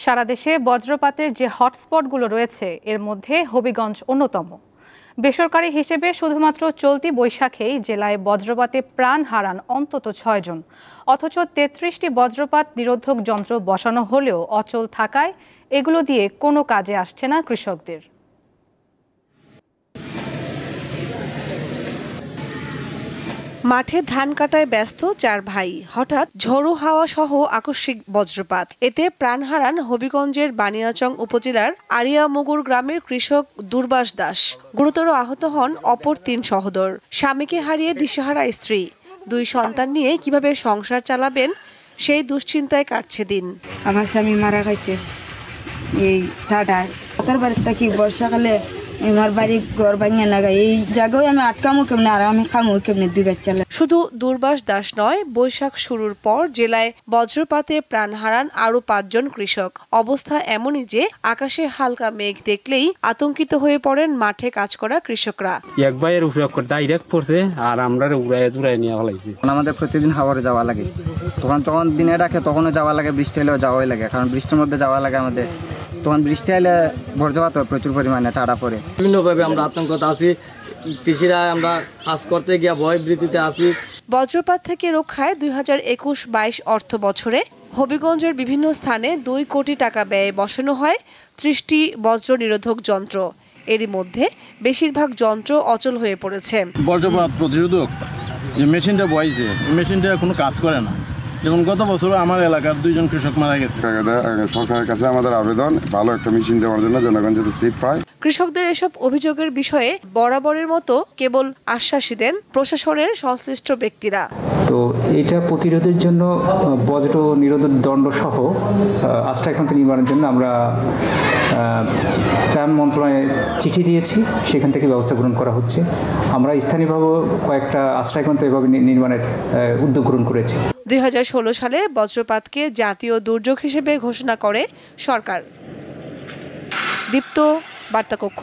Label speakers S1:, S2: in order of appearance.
S1: সারা দেশে বজ্রপাতের যে হটস্পটগুলো রয়েছে এর মধ্যে হবিগঞ্জ অন্যতম। বেসরকারি হিসেবে শুধুমাত্র চলতি বৈশাখেই জেলায় বজ্রপাতে প্রাণ হারান অন্তত ৬ জন। অথচ ৩৩টি বজ্রপাত নিরোধক যন্ত্র বসানো হলেও অচল থাকায় এগুলো দিয়ে কোনো কাজে আসছে না কৃষকদের।
S2: মাঠে ধান কাটায় ব্যস্ত ৪ ভাই। হঠাৎ ঝোড়ো হাওয়া সহ আকস্মিক বজ্রপাত, এতে প্রাণ হারান হবিগঞ্জের বানিয়াচং উপজেলার আরিয়ামুগুর গ্রামের কৃষক দুর্বাস দাস। গুরুতর আহত হন অপর ৩ সহোদর। স্বামীকে হারিয়ে দিশেহারা স্ত্রী। ২ সন্তান নিয়ে কিভাবে সংসার চালাবেন সেই দুশ্চিন্তায় কাটছে দিন।
S3: আমার স্বামী মারা গেছে এই ঠাডায়। ওদের বাড়িতে কি বর্ষাকালে আমার বাড়ি ঘর ভাঙিয়ে নাগায় এই জায়গায় আমি আটকামো কেমনে আর আমি খামো কেমনে ২ বাচ্চা।
S2: শুধু দুর্বাস দাস নয়, বৈশাখ শুরুর পর জেলায় বজ্রপাতে প্রাণ হারান আরো ৫ জন কৃষক। অবস্থা এমনই যে আকাশে হালকা মেঘ দেখলেই আতঙ্কিত হয়ে পড়েন মাঠে কাজ করা কৃষকরা।
S4: এক ভাইয়ের উপরে ডাইরেক্ট পড়ছে আর আমরা উড়াই নিয়ে ফেলাইছি।
S5: আমাদের প্রতিদিন হাওরে যাওয়া লাগে, যখন দিনে ডাকে তখনও যাওয়া লাগে, বৃষ্টি এলেও যাওয়াই লাগে, কারণ বৃষ্টির মধ্যে যাওয়া লাগে আমাদের। তখন বৃষ্টি এলে বজ্রপাত প্রচুর পরিমাণে টাড়া পড়ে।
S6: বিভিন্নভাবে আমরা আতঙ্কতে আছি, কৃষিরা আমরা কাজ করতে গিয়ে ভয়ভীতিতে আছি।
S2: বজ্রপাত থেকে রক্ষায় ২০২১-২২ অর্থ বছরে হবিগঞ্জের বিভিন্ন স্থানে ২ কোটি টাকা ব্যয়ে বসানো হয় ৩০টি বজ্র নিরোধক যন্ত্র। এরই মধ্যে বেশিরভাগ যন্ত্র অচল হয়ে পড়েছে।
S7: বজ্রপাত প্রতিরোধক যে মেশিনটা বইছে, মেশিনটা কোনো কাজ করে না। যেমন গত বছর আমার এলাকার 2 জন কৃষক মারা গেছে।
S8: সরকারের কাছে আমাদের আবেদন ভালো একটা মেশিন দেওয়ার জন্য, জনগণ যাতে সিট পায়।
S2: কৃষকদের এসব অভিযোগের বিষয়ে বরাবরের মতো কেবল আশ্বাসই দেন প্রশাসনের সংশ্লিষ্ট ব্যক্তিরা।
S9: তো এটা প্রতিরোধের জন্য বজ্র নিরোধক দণ্ড সহ আশ্রয়কেন্দ্র নির্মাণের জন্য আমরা ত্রাণ মন্ত্রণালয়ে চিঠি দিয়েছি, সেখান থেকে ব্যবস্থা গ্রহণ করা হচ্ছে। আমরা স্থানীয়ভাবে কয়েকটা আশ্রয়কেন্দ্র এভাবে নির্মাণের উদ্যোগ গ্রহণ করেছি।
S2: ২০১৬ সালে বজ্রপাতকে জাতীয় দুর্যোগ হিসেবে ঘোষণা করে সরকার। দীপ্ত বার্তা কক্ষ।